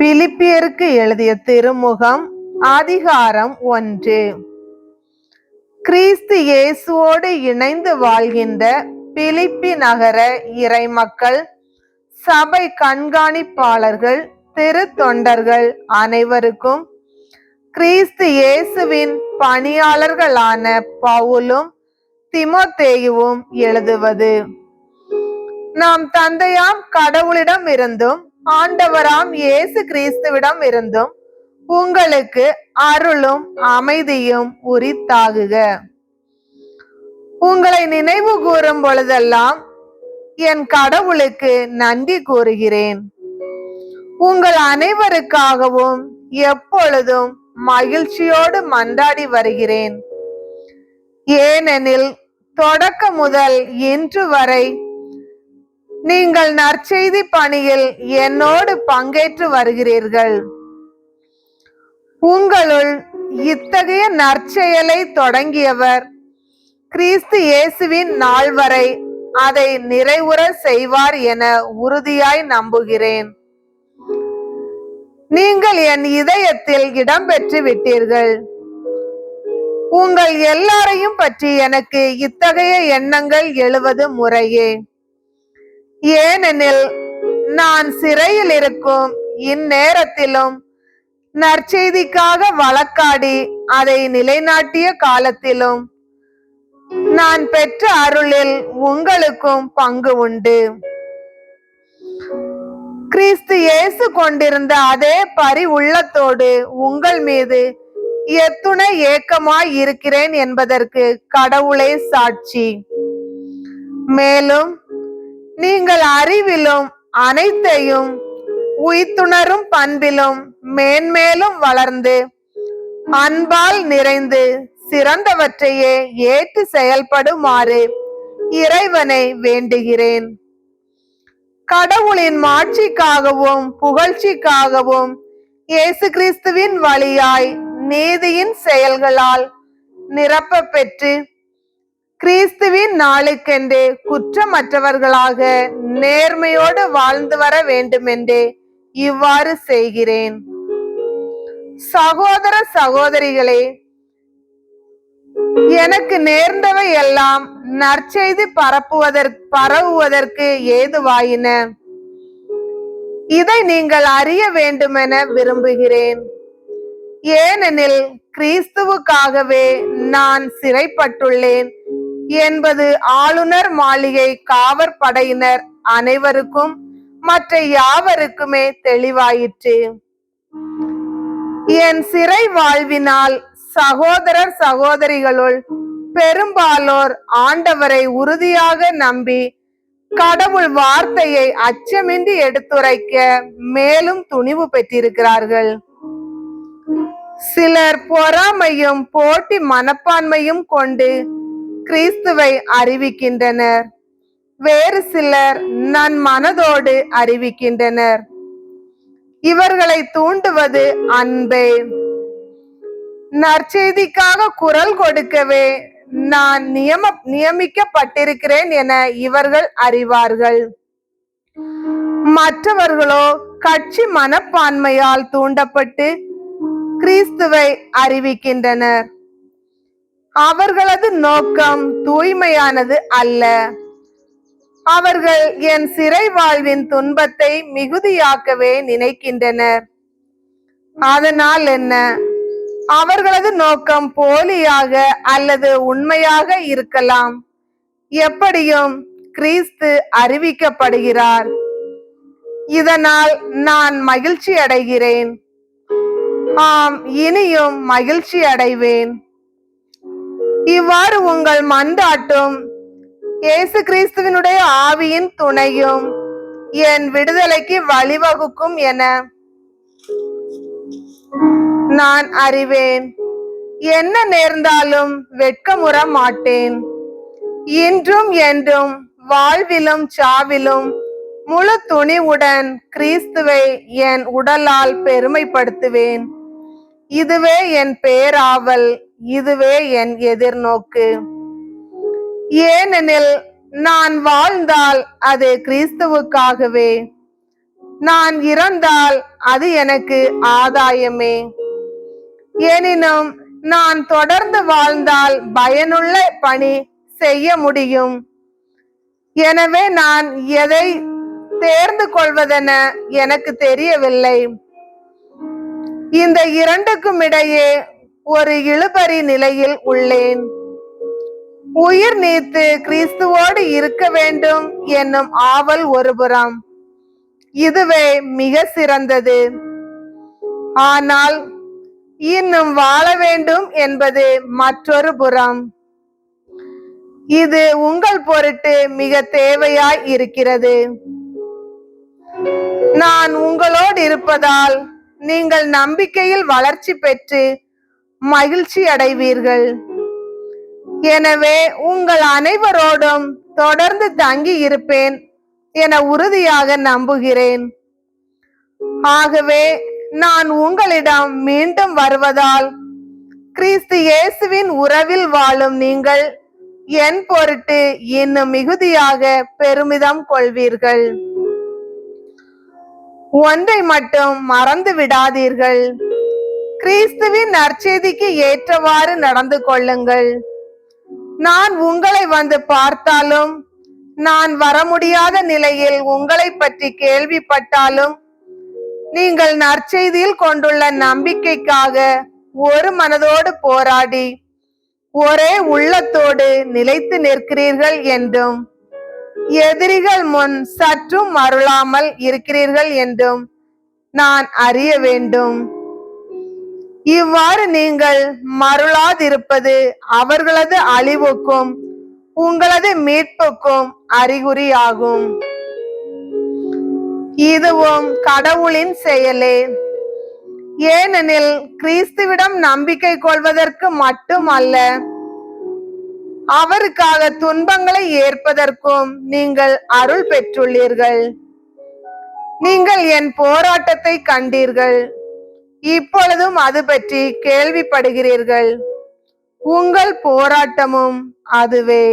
பிலிப்பியருக்கு எழுதிய திருமுகம் அதிகாரம் 1. கிறிஸ்து இயேசுவோடு இணைந்து வாழ்கின்ற பிலிப்பி நகர இறைமக்கள், சபை கண்காணிப்பாளர்கள், திருத்தொண்டர்கள் அனைவருக்கும் கிறிஸ்து இயேசுவின் பணியாளர்களான பவுலும் தீமோத்தேயுவும் எழுதுவது: நாம் தந்தையாம் கடவுளிடம் இருந்தும் ஆண்டவராம் இயேசு கிறிஸ்துவிடம் இருந்தும் உங்களுக்கு அருளும் அமைதியும் உரித்தாகுக. உங்களை நினைவு கூறும் பொழுதெல்லாம் என் கடவுளுக்கு நன்றி கூறுகிறேன். உங்கள் அனைவருக்காகவும் எப்பொழுதும் மகிழ்ச்சியோடு மன்றாடி வருகிறேன். ஏனெனில் தொடக்க முதல் இன்று வரை நீங்கள் நற்செய்தி பணியில் என்னோடு பங்கேற்று வருகிறீர்கள். உங்களுள் இத்தகைய நற்செயலை தொடங்கியவர் கிறிஸ்து இயேசுவின் நாள் வரை அதை நிறைவுற செய்வார் என உறுதியாய் நம்புகிறேன். நீங்கள் என் இதயத்தில் இடம்பெற்று விட்டீர்கள். உங்கள் எல்லாரையும் பற்றி எனக்கு இத்தகைய எண்ணங்கள் எழுவது முறையே. ஏனெனில் நான் சிறையில் இருக்கும் இந்நேரத்திலும் நற்செய்திக்காக வழக்காடி அதை நிலைநாட்டிய காலத்திலும் நான் பெற்ற அருளில் உங்களுக்கும் பங்கு உண்டு. கிறிஸ்து இயேசு கொண்டிருந்த அதே பரி உள்ளத்தோடு உங்கள் மீது எத்துணை ஏக்கமாய் இருக்கிறேன் என்பதற்கு கடவுளே சாட்சி. மேலும் நீங்கள் அறிவிலும் அனைத்தையும் உய்த்துணரும் பண்பிலும் மேன்மேலும் வளர்ந்து அன்பால் நிறைந்து சிறந்தவற்றையே ஏற்று செயல்படுமாறு இறைவனை வேண்டுகிறேன். கடவுளின் மாட்சிக்காகவும் புகழ்ச்சிக்காகவும் இயேசு கிறிஸ்துவின் வழியாய் நீதியின் செயல்களால் நிரப்ப பெற்று கிறிஸ்துவின் நாளுக்கென்று குற்றமற்றவர்களாக நேர்மையோடு வாழ்ந்து வர வேண்டுமென்றே இவ்வாறு செய்கிறேன். சகோதர சகோதரிகளே, எனக்கு நேர்ந்தவை எல்லாம் நற்செய்தி பரவுவதற்கு ஏதுவாயின. இதை நீங்கள் அறிய வேண்டுமென விரும்புகிறேன். ஏனெனில் கிறிஸ்துவுக்காகவே நான் சிறைப்பட்டுள்ளேன் என்பது ஆளுநர் மாளிகை காவற்படையினர் அனைவருக்கும் மற்ற யாவருக்குமே தெளிவாயிற்று. என் சிறை வாழ்வினால் சகோதரர் சகோதரிகளுள் பெரும்பாலோர் ஆண்டவரை உறுதியாக நம்பி கடவுள் வார்த்தையை அச்சமின்றி எடுத்துரைக்க மேலும் துணிவு பெற்றிருக்கிறார்கள். சிலர் பொறாமையும் போட்டி மனப்பான்மையும் கொண்டு கிறிஸ்துவை அறிவிக்கின்றனர். வேறு சிலர் நன்மனதோடு அறிவிக்கின்றனர். இவர்களை தூண்டுவது அன்பே. நற்செய்திக்காக குரல் கொடுக்கவே நான் நியமிக்கப்பட்டிருக்கிறேன் என இவர்கள் அறிவார்கள். மற்றவர்களோ கட்சி மனப்பான்மையால் தூண்டப்பட்டு கிறிஸ்துவை அறிவிக்கின்றனர். அவர்களது நோக்கம் தூய்மையானது அல்ல. அவர்கள் என் சிறை வாழ்வின் துன்பத்தை மிகுதியாக்கவே நினைக்கின்றனர். அதனால் என்ன? அவர்களது நோக்கம் போலியாக அல்லது உண்மையாக இருக்கலாம். எப்படியும் கிறிஸ்து அறிவிக்கப்படுகிறார். இதனால் நான் மகிழ்ச்சி அடைகிறேன். ஆம், இனியும் மகிழ்ச்சி அடைவேன். இவ்வாறு உங்கள் மன்றாட்டும் இயேசு கிறிஸ்துவினுடைய ஆவியின் துணையும் என் விடுதலைக்கு வழிவகுக்கும் என நான் அறிவேன். என்ன நேர்ந்தாலும் வெட்கமுற மாட்டேன். இன்றும் என்றும் வாழ்விலும் சாவிலும் முழு துணிவுடன் கிறிஸ்துவை என் உடலால் பெருமைப்படுத்துவேன். இதுவே என் பேராவல், இதுவே என் எதிர்நோக்கு. ஏனெனில் நான் வாழ்ந்தால் அது கிறிஸ்துவுக்காகவே, நான் இறந்தால் அது எனக்கு ஆதாயமே. எனினும் நான் தொடர்ந்து வாழ்ந்தால் பயனுள்ள பணி செய்ய முடியும். எனவே நான் எதை தேர்ந்து கொள்வதென எனக்கு தெரியவில்லை. இந்த இரண்டுக்கும் இடையே ஒரு இழுபறி நிலையில் உள்ளேன். உயிர் நீத்து கிறிஸ்துவோடு இருக்க வேண்டும் என்னும் ஆவல் ஒருபுறம், இதுவே மிக சிறந்தது. ஆனால் இன்னும் வாழ வேண்டும் என்பது மற்றொரு புறம். இது உங்கள் பொருட்டு மிக தேவையாய் இருக்கிறது. நான் உங்களோடு இருப்பதால் நீங்கள் நம்பிக்கையில் வளர்ச்சி பெற்று மகிழ்ச்சி அடைவீர்கள். எனவே உங்கள் அனைவரோடும் தொடர்ந்து தங்கி இருப்பேன் என உறுதியாக நம்புகிறேன். ஆகவே நான் உங்களிடம் மீண்டும் வருவதால் கிறிஸ்து இயேசுவின் உறவில் வாழும் நீங்கள் என் பொருட்டு இன்னும் மிகுதியாக பெருமிதம் கொள்வீர்கள். ஒன்றை மட்டும் மறந்து விடாதீர்கள். கிறிஸ்துவின் நற்செய்திக்கு ஏற்றவாறு நடந்து கொள்ளுங்கள். நான் உங்களை வந்து பார்த்தாலும், நான் வர முடியாத நிலையில் உங்களை பற்றி கேள்விப்பட்டாலும், நீங்கள் நற்செய்தியில் கொண்டுள்ள நம்பிக்கைக்காக ஒரு மனதோடு போராடி ஒரே உள்ளத்தோடு நிலைத்து நிற்கிறீர்கள் என்றும், எதிரிகள் முன் சற்றும் மருளாமல் இருக்கிறீர்கள் என்றும் நான் அறிய வேண்டும். இவ்வாறு நீங்கள் மருளாதிருப்பது அவர்களது அழிவுக்கும் உங்களது மீட்புக்கும் அறிகுறியாகும். இதுவும் கடவுளின் செயலே. ஏனெனில் கிறிஸ்துவிடம் நம்பிக்கை கொள்வதற்கு மட்டுமல்ல, அவருக்காக துன்பங்களை ஏற்பதற்கும் நீங்கள் அருள் பெற்றுள்ளீர்கள். நீங்கள் என் போராட்டத்தை கண்டீர்கள். இப்பொழுதும் அது பற்றி கேள்விப்படுகிறீர்கள். உங்கள் போராட்டமும் அதுவே.